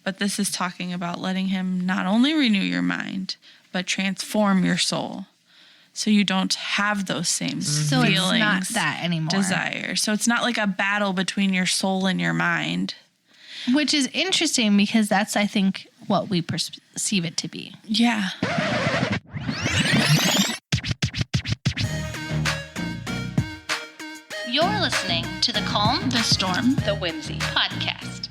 But this is talking about letting him not only renew your mind, but transform your soul. So you don't have those same So feelings, it's not that anymore. desires. So it's not like a battle between your soul and your mind. Which is interesting because that's, I think, what we perceive it to be. Yeah. You're listening to the Calm, The Storm, the Whimsy podcast.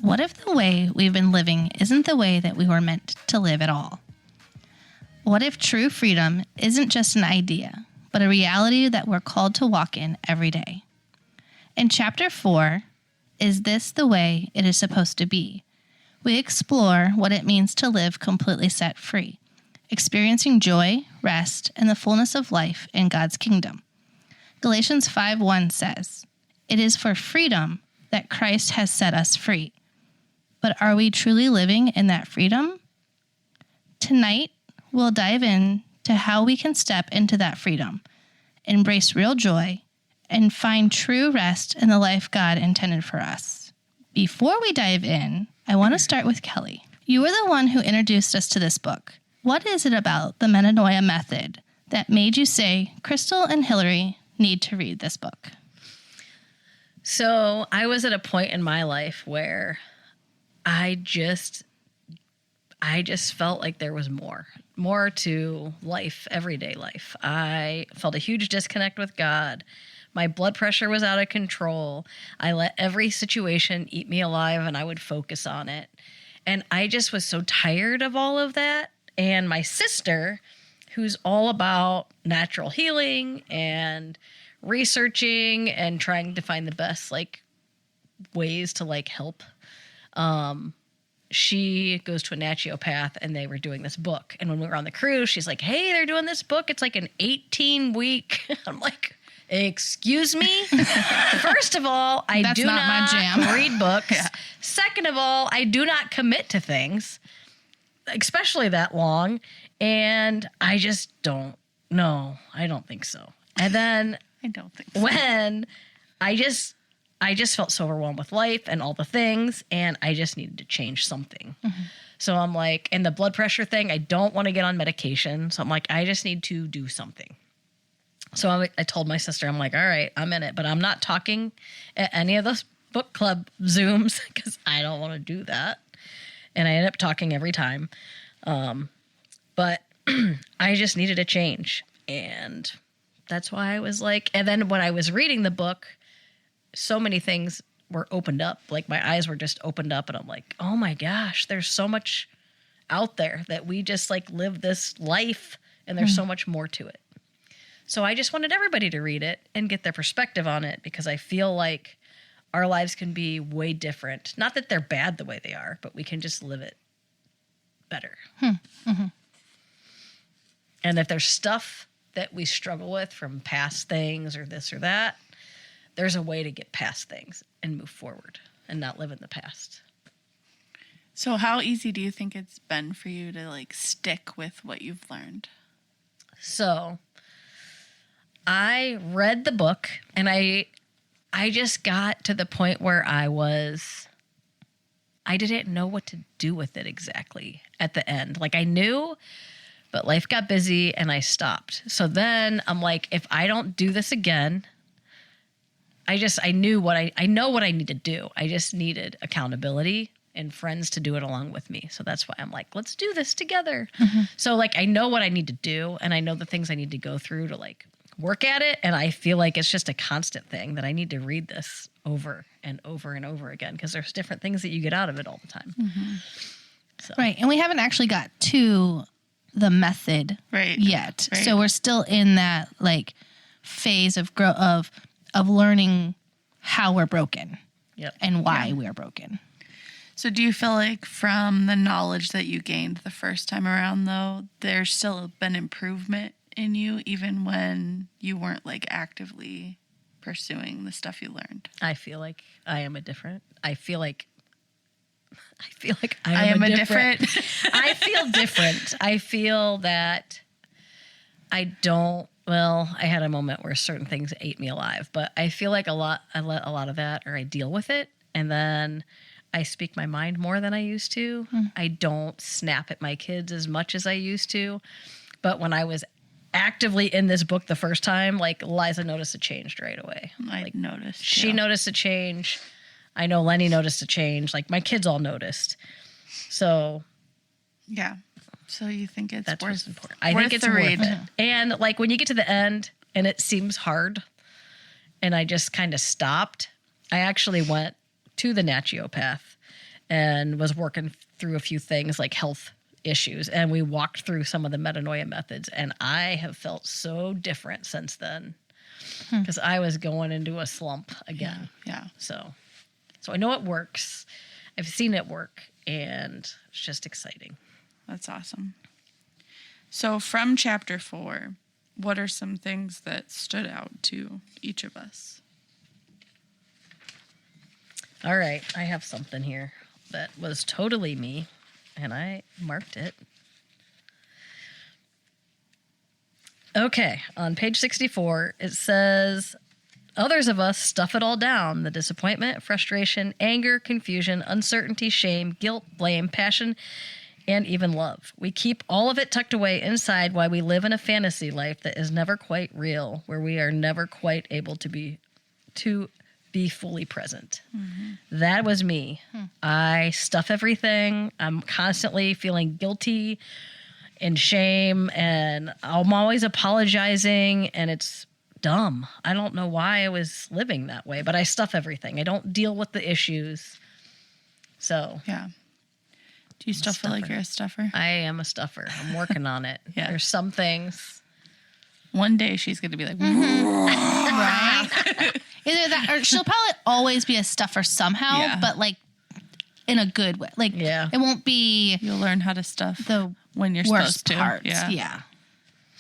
What if the way we've been living isn't the way that we were meant to live at all? What if true freedom isn't just an idea, but a reality that we're called to walk in every day? In Chapter 4, Is This the Way It Is Supposed to Be?, we explore what it means to live completely set free, experiencing joy, rest, and the fullness of life in God's kingdom. Galatians 5:1 says, "It is for freedom that Christ has set us free." But are we truly living in that freedom? Tonight, we'll dive in to how we can step into that freedom, embrace real joy, and find true rest in the life God intended for us. Before we dive in, I want to start with Kelly. You were the one who introduced us to this book. What is it about the Metanoia Method that made you say, Crystal and Hillary need to read this book? So I was at a point in my life where I just felt like there was more to life, everyday life. I felt a huge disconnect with God. My blood pressure was out of control. I let every situation eat me alive and I would focus on it. And I just was so tired of all of that. And my sister, who's all about natural healing and researching and trying to find the best ways to help, she goes to a naturopath and they were doing this book. And when we were on the cruise, she's like, hey, they're doing this book. It's like an 18-week. I'm like, excuse me? First of all, I That's do not my jam. read books. Yeah. Second of all, I do not commit to things, especially that long. And I just don't know. I don't think so. And then I don't think so. when I just felt so overwhelmed with life and all the things, and I just needed to change something. Mm-hmm. So I'm like, and the blood pressure thing, I don't want to get on medication. So I'm like, I just need to do something. So I told my sister, I'm like, all right, I'm in it, but I'm not talking at any of those book club Zooms because I don't want to do that. And I end up talking every time. But I just needed a change. And that's why I was like, and then when I was reading the book, so many things were opened up. Like my eyes were just opened up and I'm like, oh my gosh, there's so much out there that we just live this life and there's so much more to it. So I just wanted everybody to read it and get their perspective on it because I feel like our lives can be way different. Not that they're bad the way they are, but we can just live it better. Mm-hmm. And if there's stuff that we struggle with from past things or this or that, there's a way to get past things and move forward and not live in the past. So how easy do you think it's been for you to stick with what you've learned? So I read the book and I just got to the point where I didn't know what to do with it exactly at the end. I knew, but life got busy and I stopped. So then I'm like, if I don't do this again, I know what I need to do. I just needed accountability and friends to do it along with me. So that's why I'm like, let's do this together. Mm-hmm. So I know what I need to do and I know the things I need to go through to work at it. And I feel like it's just a constant thing that I need to read this over and over and over again because there's different things that you get out of it all the time. Mm-hmm. So. Right. And we haven't actually got to the method yet. Right. So we're still in that phase of learning how we're broken and why we're broken. So do you feel like from the knowledge that you gained the first time around, though, there's still been improvement in you even when you weren't actively pursuing the stuff you learned? I feel like I am a different. I feel like I am a different. I feel different. I feel that I don't. Well, I had a moment where certain things ate me alive, but I feel like I let a lot of that, or I deal with it, And then I speak my mind more than I used to. I don't snap at my kids as much as I used to. But when I was actively in this book the first time, like Liza noticed a change right away. I noticed. She too. noticed a change. I know Lenny noticed a change. Like my kids all noticed. So Yeah. So you think it's that's worth what's important. I worth think it's the worth read. it. And like when you get to the end and it seems hard and I just kind of stopped, I actually went to the naturopath and was working through a few things like health issues. And we walked through some of the Metanoia methods. And I have felt so different since then because I was going into a slump again. Yeah. So I know it works. I've seen it work and it's just exciting. That's awesome. So from chapter 4, what are some things that stood out to each of us? All right, I have something here that was totally me, and I marked it. Okay, on page 64, it says, others of us stuff it all down, the disappointment, frustration, anger, confusion, uncertainty, shame, guilt, blame, passion, and even love. We keep all of it tucked away inside while we live in a fantasy life that is never quite real, where we are never quite able to be fully present. That was me. I stuff everything. I'm constantly feeling guilty and shame, and I'm always apologizing, and it's dumb. I don't know why I was living that way, but I stuff everything. I don't deal with the issues. So Yeah. Do you still feel like you're a stuffer? I am a stuffer. I'm working on it. Yeah. There's some things. One day she's going to be like, Right? Either that or she'll probably always be a stuffer somehow, Yeah. but like in a good way. Like Yeah. it won't be you'll learn how to stuff the when you're worst supposed to. parts. Yeah. Yeah.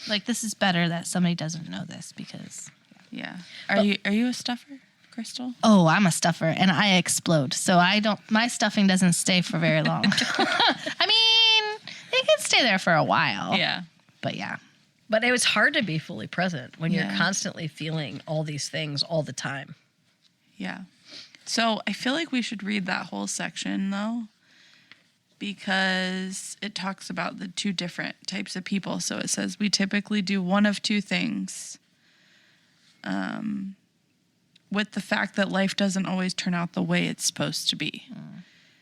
Like this is better that somebody doesn't know this because Yeah. Are you a stuffer, Crystal? oh, I'm a stuffer and I explode. So my stuffing doesn't stay for very long. I mean, it can stay there for a while. Yeah. But yeah. But it was hard to be fully present when you're Yeah. constantly feeling all these things all the time. Yeah. So I feel like we should read that whole section though, because it talks about the two different types of people. So it says we typically do one of two things. With the fact that life doesn't always turn out the way it's supposed to be.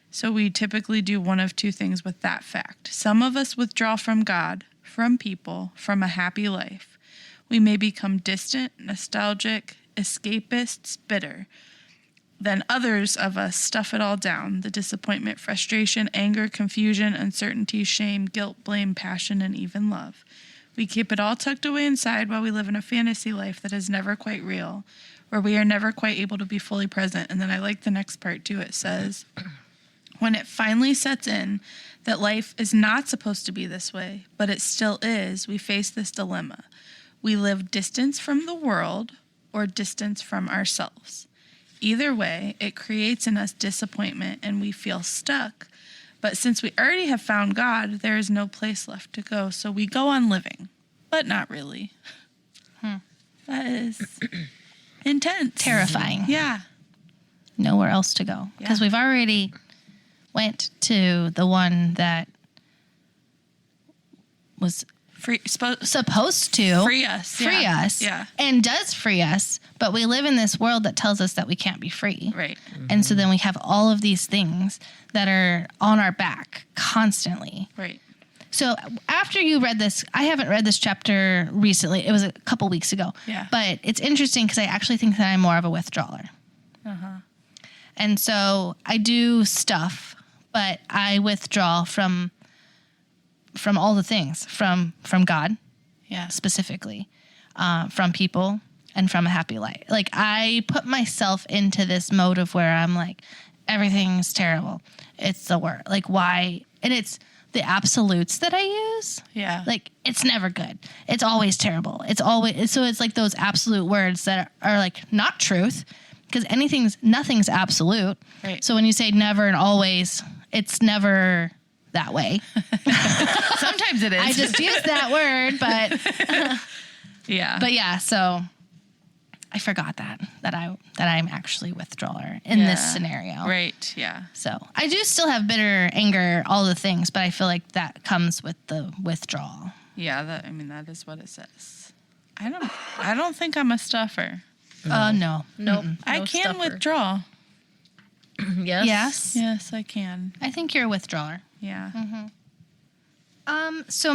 So we typically do one of two things with that fact. Some of us withdraw from God, from people, from a happy life. We may become distant, nostalgic, escapists, bitter. Then others of us stuff it all down, the disappointment, frustration, anger, confusion, uncertainty, shame, guilt, blame, passion, and even love. We keep it all tucked away inside while we live in a fantasy life that is never quite real, where we are never quite able to be fully present. And then I like the next part too. It says, when it finally sets in that life is not supposed to be this way, but it still is, we face this dilemma. We live distance from the world or distance from ourselves. Either way, it creates in us disappointment and we feel stuck. But since we already have found God, there is no place left to go. So we go on living, but not really. That is intense. Terrifying. Yeah. Nowhere else to go. Because Yeah. we've already went to the one that was supposed to free us. free Yeah. us Yeah. and does free us, but we live in this world that tells us that we can't be free. Right. And so then we have all of these things that are on our back constantly. Right. So after you read this, I haven't read this chapter recently. It was a couple weeks ago. Yeah. But it's interesting because I actually think that I'm more of a withdrawer. And so I do stuff, but I withdraw from all the things, from God Yeah. specifically, from people, and from a happy life. Like I put myself into this mode of where I'm like, everything's terrible. It's the worst. Like why? And it's the absolutes that I use. Yeah. Like it's never good. It's always terrible. It's always, so it's like those absolute words that are like not truth, because nothing's absolute. Right. So when you say never and always, it's never that way. Sometimes it is. I just used that word, but yeah. yeah, so I forgot that I'm actually withdrawer in this scenario. Right. Yeah. So I do still have bitter, anger, all the things, but I feel like that comes with the withdrawal. Yeah. That is what it says. I don't think I'm a stuffer. No. Nope. I no can stuffer. withdraw. Yes. Yes. Yes, I can. I think you're a withdrawer. Yeah. So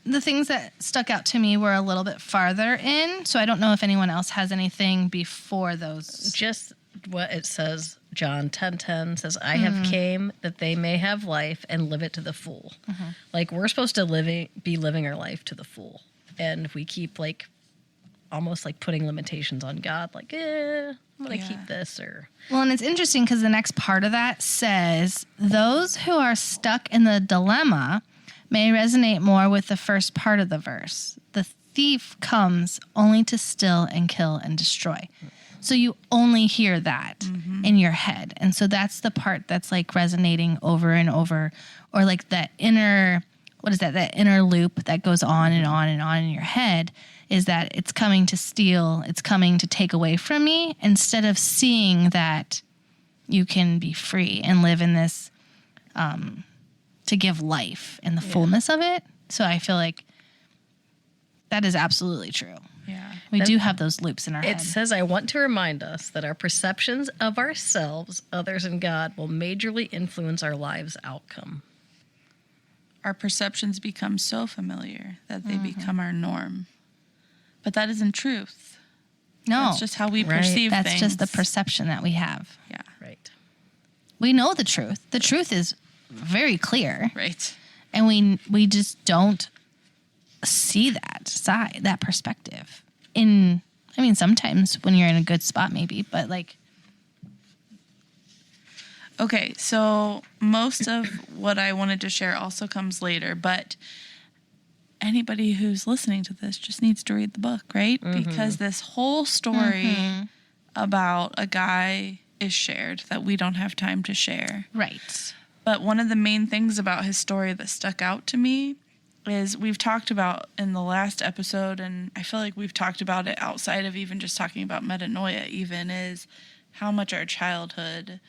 the things that stuck out to me were a little bit farther in. So I don't know if anyone else has anything before those. Just what it says. John 10:10 says, "I have came that they may have life and live it to the full." Like we're supposed to be living our life to the full, and if we keep like almost like putting limitations on God, like I'm gonna keep this or. Well, and it's interesting because the next part of that says, "Those who are stuck in the dilemma may resonate more with the first part of the verse. The thief comes only to steal and kill and destroy." So you only hear that in your head. And so that's the part that's like resonating over and over, or like that inner, that inner loop that goes on and on and on in your head, is that it's coming to steal, it's coming to take away from me, instead of seeing that you can be free and live in this, to give life and the fullness of it. So I feel like that is absolutely true. Yeah. We do have those loops in our head. It says, "I want to remind us that our perceptions of ourselves, others, and God will majorly influence our lives' outcome." Our perceptions become so familiar that they become our norm. But that isn't truth. No, That's just how we Right. perceive that's things. just the perception that we have. Yeah. Right. We know the truth. The truth is very clear, Right. and we just don't see that side, that perspective. Sometimes when you're in a good spot, maybe, but like. Okay, so most of what I wanted to share also comes later, but anybody who's listening to this just needs to read the book, right? Because this whole story about a guy is shared that we don't have time to share. Right. But one of the main things about his story that stuck out to me is we've talked about in the last episode, and I feel like we've talked about it outside of even just talking about metanoia even, is how much our childhood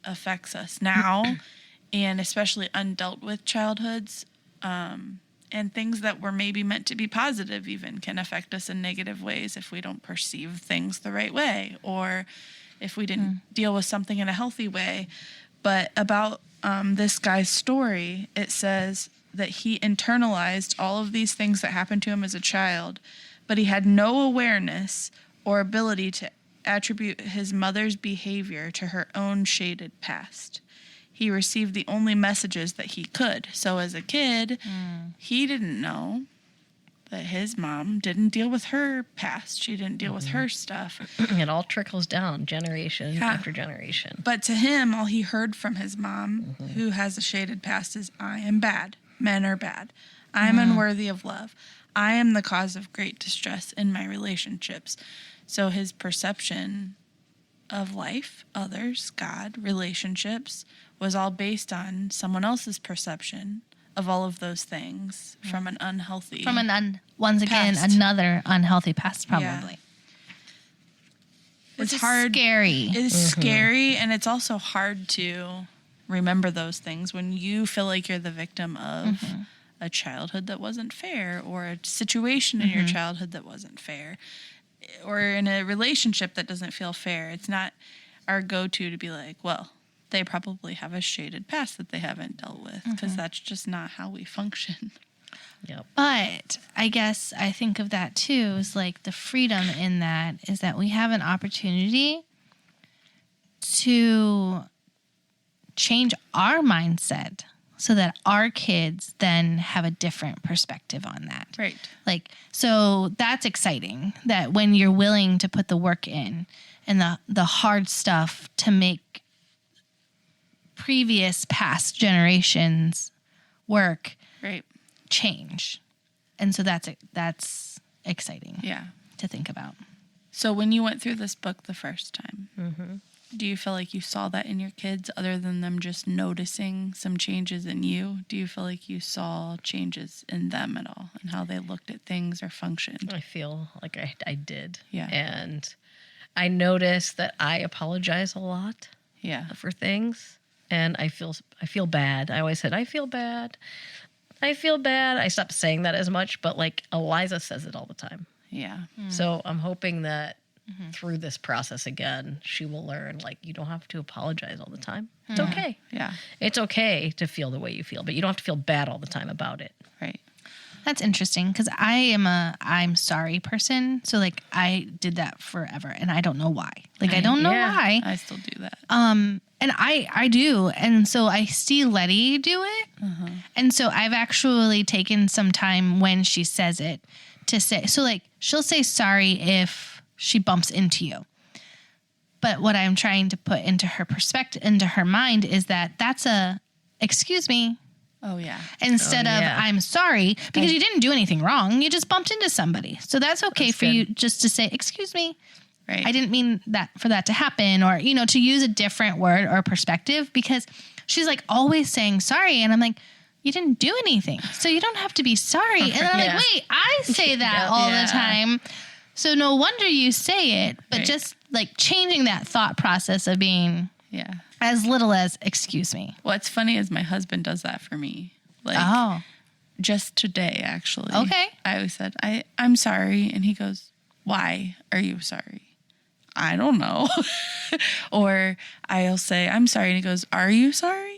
affects us now, and especially undealt with childhoods, and things that were maybe meant to be positive even can affect us in negative ways if we don't perceive things the right way, or if we didn't deal with something in a healthy way. But about this guy's story, it says that he internalized all of these things that happened to him as a child, but he had no awareness or ability to attribute his mother's behavior to her own shaded past. He received the only messages that he could. So as a kid, he didn't know that his mom didn't deal with her past. She didn't deal with her stuff. It all trickles down generation after generation. But to him, all he heard from his mom, who has a shaded past, is, "I am bad. Men are bad. I am unworthy of love. I am the cause of great distress in my relationships." So his perception of life, others, God, relationships, was all based on someone else's perception of all of those things from an unhealthy Once again, past. another unhealthy past, probably. Yeah. Which It's is hard. scary. It's scary, and it's also hard to remember those things when you feel like you're the victim of a childhood that wasn't fair, or a situation in your childhood that wasn't fair, or in a relationship that doesn't feel fair. It's not our go-to to be like, well, they probably have a shaded past that they haven't dealt with, because that's just not how we function. Yep. But I guess I think of that too, is like the freedom in that is that we have an opportunity to change our mindset so that our kids then have a different perspective on that. Right. Like, so that's exciting, that when you're willing to put the work in and the hard stuff to make previous past generations work, Right. change. And so that's exciting Yeah. to think about. So when you went through this book the first time, Do you feel like you saw that in your kids other than them just noticing some changes in you? Do you feel like you saw changes in them at all and how they looked at things or functioned? I feel like I did. Yeah. And I noticed that I apologize a lot Yeah. for things, and I feel bad. I always said, I feel bad. I feel bad. I stopped saying that as much, but like Eliza says it all the time. Yeah. So I'm hoping that through this process again, she will learn, like, you don't have to apologize all the time. It's okay. Yeah. It's okay to feel the way you feel, but you don't have to feel bad all the time about it. Right. That's interesting because I am I'm sorry person. So like I did that forever and I don't know why. Like I don't know Yeah. why. I still do that. And I do. And so I see Letty do it. And so I've actually taken some time when she says it to say, so like she'll say sorry if she bumps into you. But what I'm trying to put into her perspective, into her mind is that that's a, excuse me, Oh, yeah. instead of yeah. I'm sorry, because you didn't do anything wrong. You just bumped into somebody. So that's okay That's for good. you just to say, excuse me. Right. I didn't mean that for that to happen, or, you know, to use a different word or perspective, because she's like always saying sorry. And I'm like, you didn't do anything. So you don't have to be sorry. And I'm Yeah. like, wait, I say that Yeah. all Yeah. the time. So no wonder you say it, but Right. just like changing that thought process of being Yeah. as little as, excuse me. What's funny is my husband does that for me. Like, Oh, just today, actually. Okay. I always said, I'm sorry. And he goes, why are you sorry? I don't know. Or I'll say, I'm sorry. And he goes, are you sorry?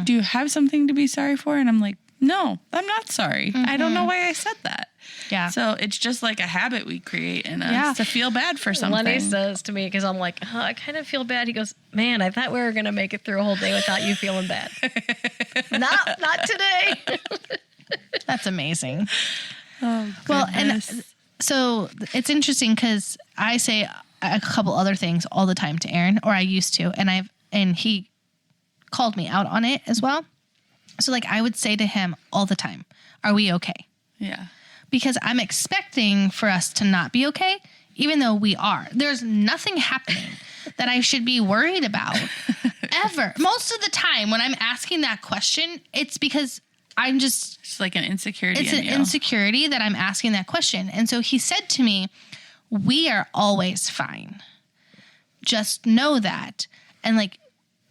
Do you have something to be sorry for? And I'm like, no, I'm not sorry. I don't know why I said that. yeah. So it's just like a habit we create in us Yeah. to feel bad for something. Lenny says to me, because I'm like, I kind of feel bad. He goes, man, I thought we were going to make it through a whole day without you feeling bad. Not today. That's amazing. Oh, Well, goodness. and so it's interesting because I say a couple other things all the time to Aaron, or I used to, and he called me out on it as well. So like I would say to him all the time, are we okay? Yeah. Because I'm expecting for us to not be okay, even though we are. There's nothing happening that I should be worried about ever. Most of the time when I'm asking that question, it's because I'm just, It's like an insecurity. it's in an you. insecurity that I'm asking that question. And so he said to me, we are always fine. Just know that. And like,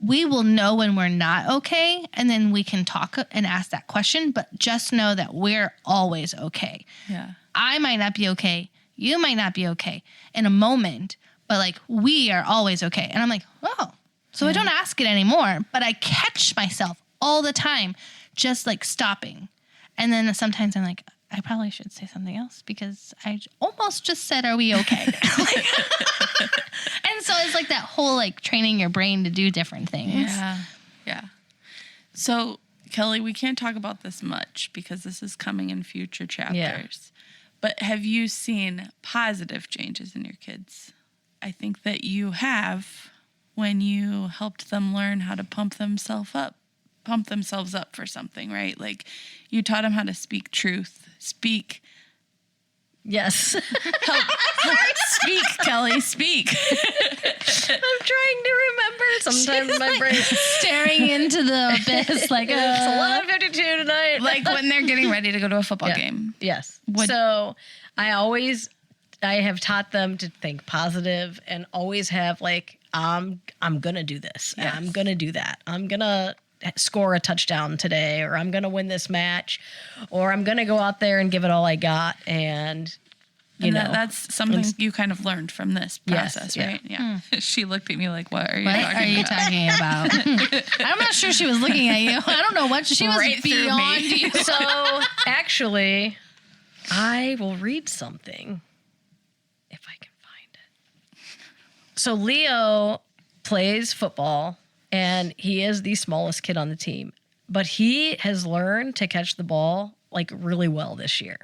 we will know when we're not okay, and then we can talk and ask that question, but just know that we're always okay. Yeah. I might not be okay. You might not be okay in a moment, but like we are always okay. And I'm like, oh, so I don't ask it anymore, but I catch myself all the time just like stopping. And then sometimes I'm like, I probably should say something else because I almost just said, are we okay? And so it's like that whole like training your brain to do different things. Yeah. Yeah. So, Kelly, we can't talk about this much because this is coming in future chapters. Yeah. But have you seen positive changes in your kids? I think that you have when you helped them learn how to pump themselves up for something, right? Like you taught them how to speak truth, speak. Yes. Speak, Kelly, speak. I'm trying to remember. Sometimes my brain Staring into the abyss like it's 11:52 tonight. Like when they're getting ready to go to a football Yeah. game. Yes. What- So I have taught them to think positive and always have like, I'm going to do this. Yes. I'm going to do that. I'm going to score a touchdown today, or I'm going to win this match, or I'm going to go out there and give it all I got. And, you know, that's something you kind of learned from this Yes, process, yeah. right? Yeah. She looked at me like, what are you what talking are you about? talking about? I'm not sure she was looking at you. I don't know what she was Right through me. beyond you. so actually, I will read something if I can find it. So Leo plays football, and he is the smallest kid on the team, but he has learned to catch the ball like really well this year.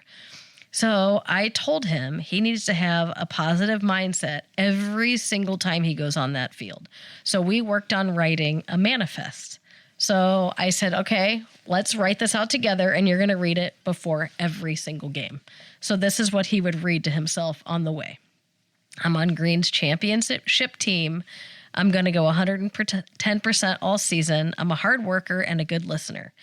So I told him he needs to have a positive mindset every single time he goes on that field. So we worked on writing a manifest. So I said, okay, let's write this out together, and you're going to read it before every single game. So this is what he would read to himself on the way. I'm on Green's championship team. I'm going to go 110% all season. I'm a hard worker and a good listener.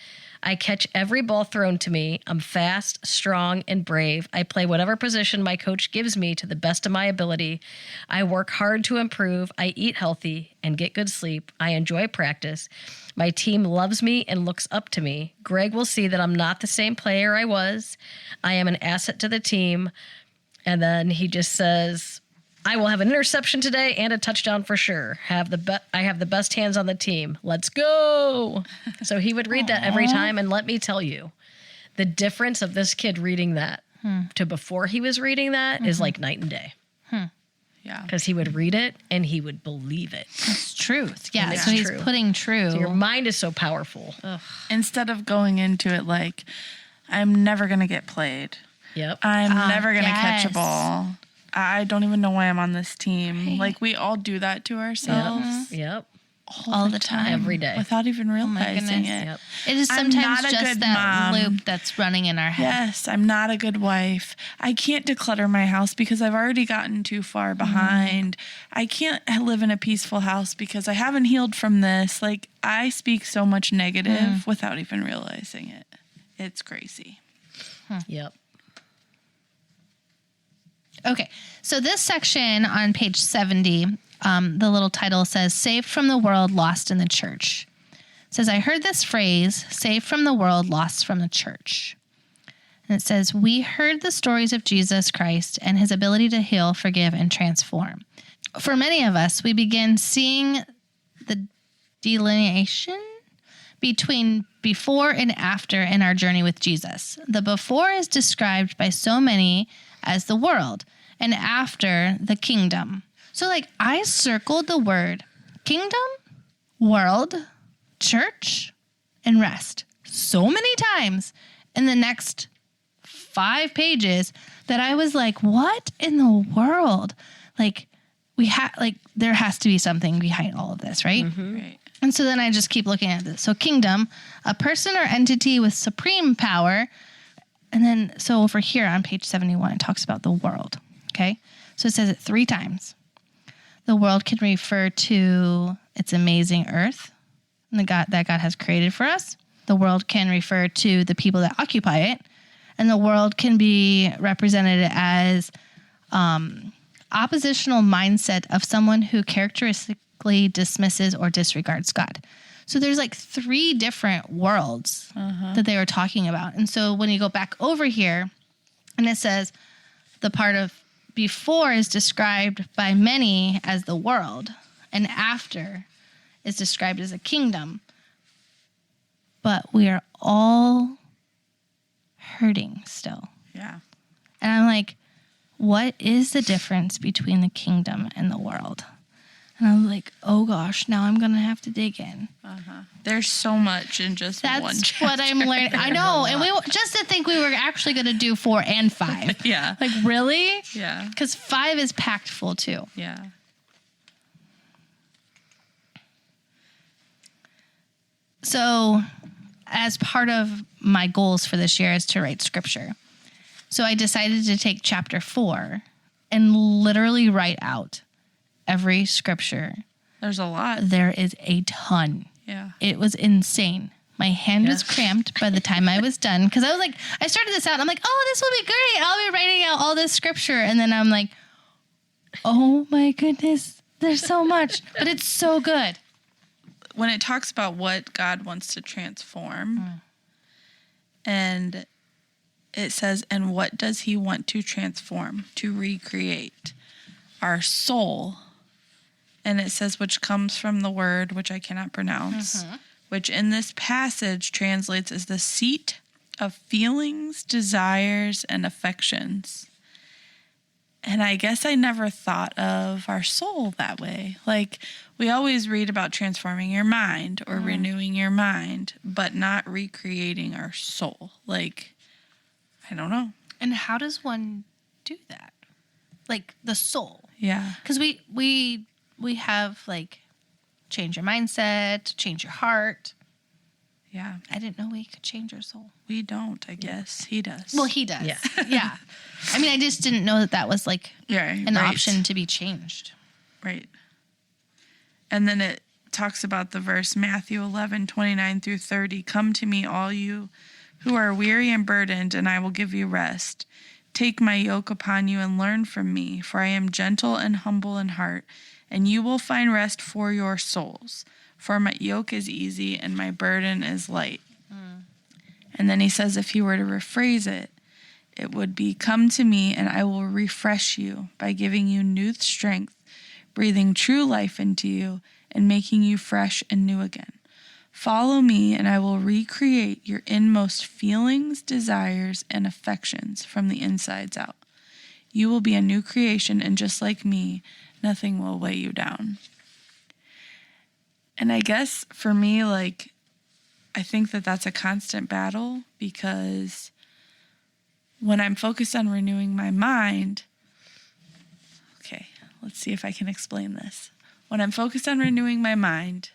I catch every ball thrown to me. I'm fast, strong, and brave. I play whatever position my coach gives me to the best of my ability. I work hard to improve. I eat healthy and get good sleep. I enjoy practice. My team loves me and looks up to me. Greg will see that I'm not the same player I was. I am an asset to the team. And then he just says, I will have an interception today and a touchdown for sure. I have the best hands on the team. Let's go. So he would read that every time. And let me tell you, the difference of this kid reading that to before he was reading that is like night and day. Yeah. Because he would read it and he would believe it. It's truth. Yeah. It's So he's true. putting true. So your mind is so powerful. Instead of going into it like, I'm never going to get played. Yep. I'm never going to catch a yes. ball. I don't even know why I'm on this team. Right. Like, we all do that to ourselves Yep. all the time. Every day. without even realizing goodness. it. Yep. It is I'm sometimes not a just good that mom. loop that's running in our head. Yes, I'm not a good wife. I can't declutter my house because I've already gotten too far behind. I can't live in a peaceful house because I haven't healed from this. Like, I speak so much negative without even realizing it. It's crazy. Yep. Okay, so this section on page 70, the little title says, Saved from the World, Lost in the Church. It says, I heard this phrase, saved from the world, lost from the church. And it says, we heard the stories of Jesus Christ and his ability to heal, forgive, and transform. For many of us, we begin seeing the delineation between before and after in our journey with Jesus. The before is described by so many as the world, and after the kingdom. So like I circled the word kingdom, world, church, and rest so many times in the next 5 pages that I was like, what in the world? Like there has to be something behind all of this, right? Right. And so then I just keep looking at this. So kingdom, a person or entity with supreme power. And then, so over here on page 71, it talks about the world, okay? So it says it 3 times. The world can refer to its amazing earth and that God has created for us. The world can refer to the people that occupy it. And the world can be represented as oppositional mindset of someone who characteristically dismisses or disregards God. So there's like 3 different worlds that they were talking about. And so when you go back over here and it says the part of before is described by many as the world and after is described as a kingdom. But we are all hurting still. Yeah. And I'm like, what is the difference between the kingdom and the world? And I'm like, oh gosh, now I'm going to have to dig in. There's so much in just one That's chapter. what I'm learning. I know. And we just to think we were actually going to do 4 and 5. Yeah. Like, really? Yeah. Because 5 is packed full too. Yeah. So as part of my goals for this year is to write scripture. So I decided to take chapter 4 and literally write out every scripture. There's a lot. There is a ton. Yeah. It was insane. My hand was cramped by the time I was done because I was like, I started this out. I'm like, oh, this will be great. I'll be writing out all this scripture. And then I'm like, oh my goodness, there's so much, but it's so good. When it talks about what God wants to transform, and it says, and what does he want to transform, to recreate? Our soul. And it says, which comes from the word, which I cannot pronounce, which in this passage translates as the seat of feelings, desires, and affections. And I guess I never thought of our soul that way. Like, we always read about transforming your mind or renewing your mind, but not recreating our soul. Like, I don't know. And how does one do that? Like the soul. Yeah. Because we have like change your mindset, change your heart. Yeah. I didn't know we could change our soul. We don't, I guess. He does. Well, he does. Yeah. Yeah. I mean, I just didn't know that was like yeah, an right. option to be changed. Right. And then it talks about the verse, Matthew 11:29-30. Come to me, all you who are weary and burdened, and I will give you rest. Take my yoke upon you and learn from me, for I am gentle and humble in heart, and you will find rest for your souls. For my yoke is easy and my burden is light. And then he says, if he were to rephrase it, it would be, come to me and I will refresh you by giving you new strength, breathing true life into you and making you fresh and new again. Follow me and I will recreate your inmost feelings, desires, and affections from the insides out. You will be a new creation, and just like me, nothing will weigh you down. And I guess for me, like, I think that that's a constant battle, because when I'm focused on renewing my mind, okay, let's see if I can explain this. When I'm focused on renewing my mind,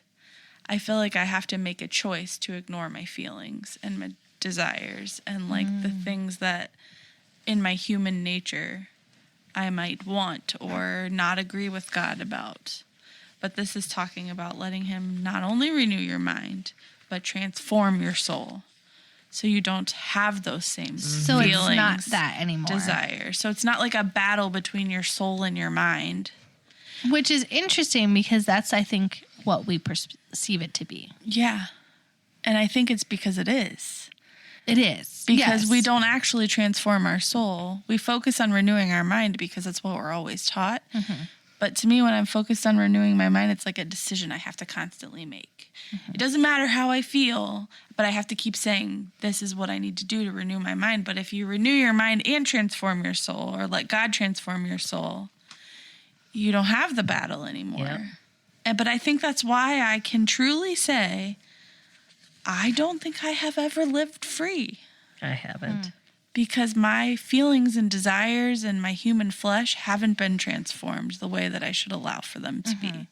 I feel like I have to make a choice to ignore my feelings and my desires and like the things that in my human nature I might want or not agree with God about. But this is talking about letting him not only renew your mind, but transform your soul. So you don't have those same So feelings, it's not that anymore. desires. So it's not like a battle between your soul and your mind. Which is interesting, because that's, I think, what we perceive it to be. Yeah. And I think it's because it is. It is. Because yes. we don't actually transform our soul. We focus on renewing our mind because that's what we're always taught. Mm-hmm. But to me, when I'm focused on renewing my mind, it's like a decision I have to constantly make. Mm-hmm. It doesn't matter how I feel, but I have to keep saying, this is what I need to do to renew my mind. But if you renew your mind and transform your soul, or let God transform your soul, you don't have the battle anymore. Yep. But I think that's why I can truly say, I don't think I have ever lived free. I haven't. Because my feelings and desires and my human flesh haven't been transformed the way that I should allow for them to be.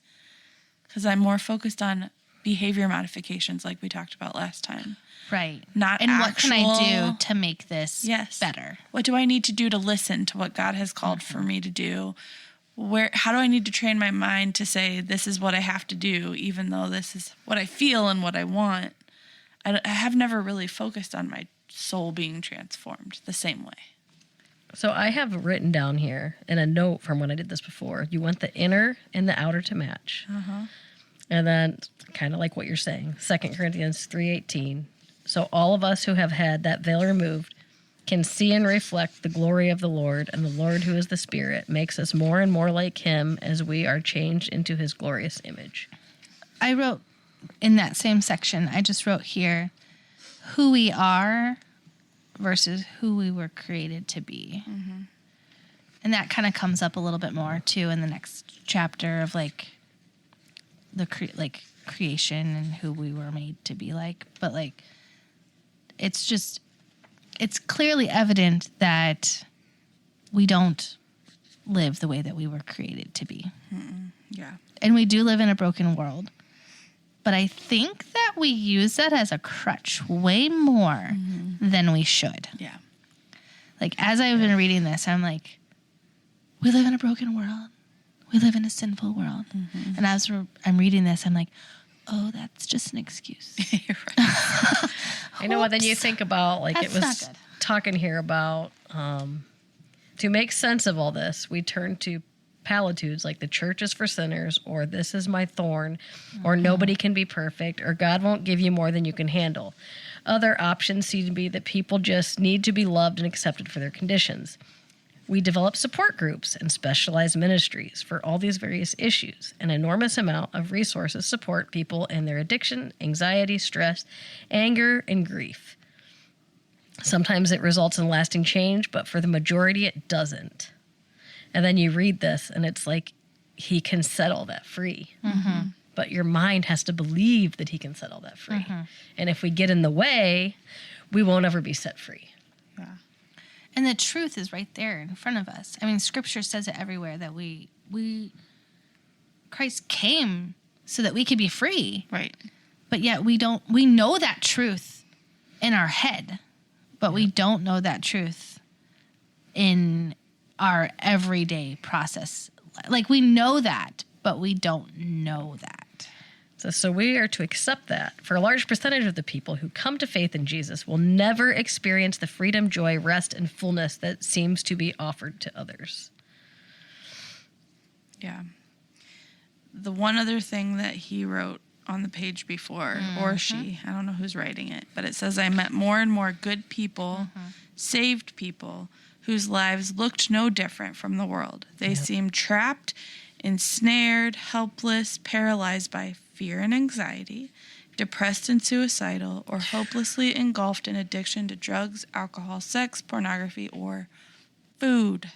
Because I'm more focused on behavior modifications like we talked about last time. Right. Not and actual, what can I do to make this better? What do I need to do to listen to what God has called for me to do? How do I need to train my mind to say, this is what I have to do, even though this is what I feel and what I want? I have never really focused on my soul being transformed the same way. So I have written down here in a note from when I did this before, you want the inner and the outer to match. And then kind of like what you're saying, 2 Corinthians 3:18. So all of us who have had that veil removed can see and reflect the glory of the Lord, and the Lord, who is the Spirit, makes us more and more like him as we are changed into his glorious image. I wrote in that same section, I just wrote here, who we are versus who we were created to be. And that kind of comes up a little bit more too in the next chapter of like the creation and who we were made to be like. But like, it's clearly evident that we don't live the way that we were created to be. Yeah. And we do live in a broken world. But I think that we use that as a crutch way more than we should. Yeah. Like, as I've been reading this, I'm like, we live in a broken world. We live in a sinful world. And as I'm reading this, I'm like, oh, that's just an excuse. I know, and then you think about, like, That's it not was good. talking here about, to make sense of all this, we turn to platitudes like the church is for sinners, or this is my thorn, or nobody can be perfect, or God won't give you more than you can handle. Other options seem to be that people just need to be loved and accepted for their conditions. We develop support groups and specialized ministries for all these various issues. An enormous amount of resources support people in their addiction, anxiety, stress, anger, and grief. Sometimes it results in lasting change, but for the majority it doesn't. And then you read this, and it's like, he can set all that free. But your mind has to believe that he can set all that free. And if we get in the way, we won't ever be set free. Yeah. And the truth is right there in front of us. I mean, Scripture says it everywhere that Christ came so that we could be free. Right. But yet we know that truth in our head, but we don't know that truth in our everyday process. Like, we know that, but we don't know that. So we are to accept that. For a large percentage of the people who come to faith in Jesus will never experience the freedom, joy, rest, and fullness that seems to be offered to others. Yeah. The one other thing that he wrote on the page before, or she, I don't know who's writing it, but it says, I met more and more good people, saved people, whose lives looked no different from the world. They seemed trapped, ensnared, helpless, paralyzed by fear and anxiety, depressed and suicidal, or hopelessly engulfed in addiction to drugs, alcohol, sex, pornography, or food.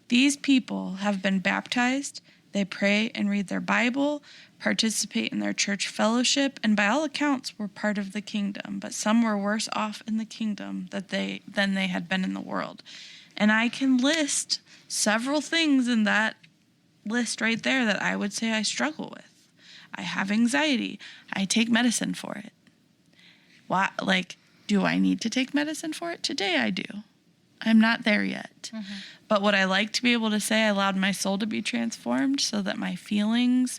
These people have been baptized. They pray and read their Bible, participate in their church fellowship, and by all accounts were part of the kingdom. But some were worse off in the kingdom than they had been in the world. And I can list several things in that list right there that I would say I struggle with. I have anxiety. I take medicine for it. Why? Like, do I need to take medicine for it? Today I do. I'm not there yet. But would I like to be able to say I allowed my soul to be transformed so that my feelings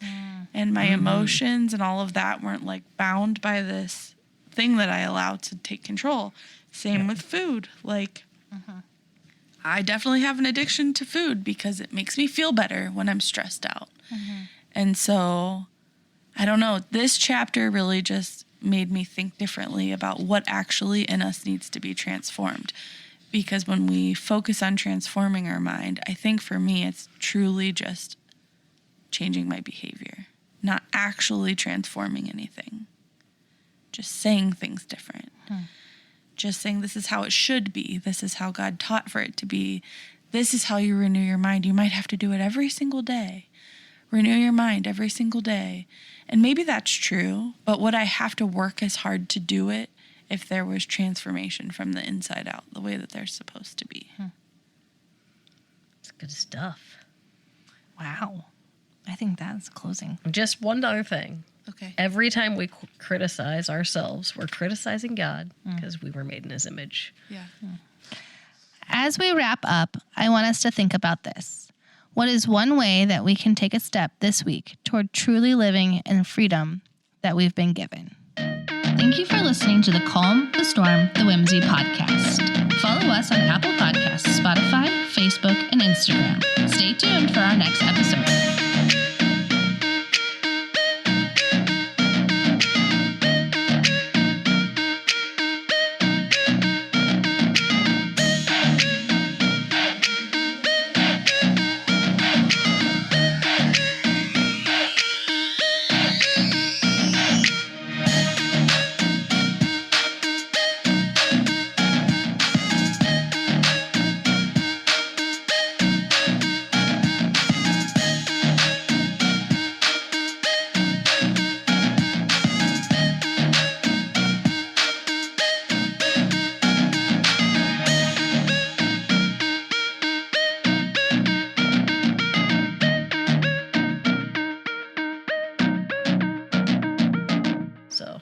and my emotions and all of that weren't like bound by this thing that I allowed to take control? Same with food. Like, I definitely have an addiction to food because it makes me feel better when I'm stressed out. And so, I don't know. This chapter really just made me think differently about what actually in us needs to be transformed. Because when we focus on transforming our mind, I think for me, it's truly just changing my behavior, not actually transforming anything. Just saying things different. Just saying this is how it should be. This is how God taught for it to be. This is how you renew your mind. You might have to do it every single day. Renew your mind every single day. And maybe that's true, but would I have to work as hard to do it if there was transformation from the inside out, the way that they're supposed to be? It's good stuff. Wow. I think that's closing. Just one other thing. Okay. Every time we criticize ourselves, we're criticizing God because we were made in his image. Yeah. As we wrap up, I want us to think about this. What is one way that we can take a step this week toward truly living in freedom that we've been given? Thank you for listening to the Calm, the Storm, the Whimsy podcast. Follow us on Apple Podcasts, Spotify, Facebook, and Instagram. Stay tuned for our next episode.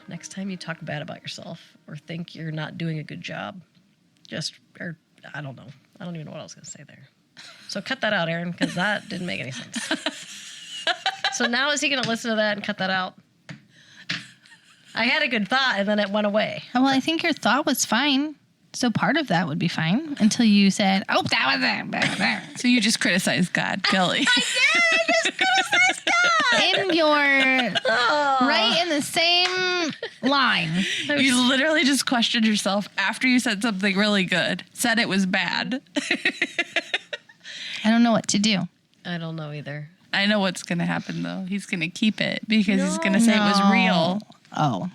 Next time you talk bad about yourself or think you're not doing a good job, or I don't know. I don't even know what I was going to say there. So cut that out, Aaron, because that didn't make any sense. So now is he going to listen to that and cut that out? I had a good thought and then it went away. Well, I think your thought was fine. So part of that would be fine until you said, oh, that was it. So you just criticized God, Kelly. I just criticized God. In your, right in the same line. You literally just questioned yourself after you said something really good, said it was bad. I don't know what to do. I don't know either. I know what's going to happen, though. He's going to keep it because he's going to say it was real. Oh.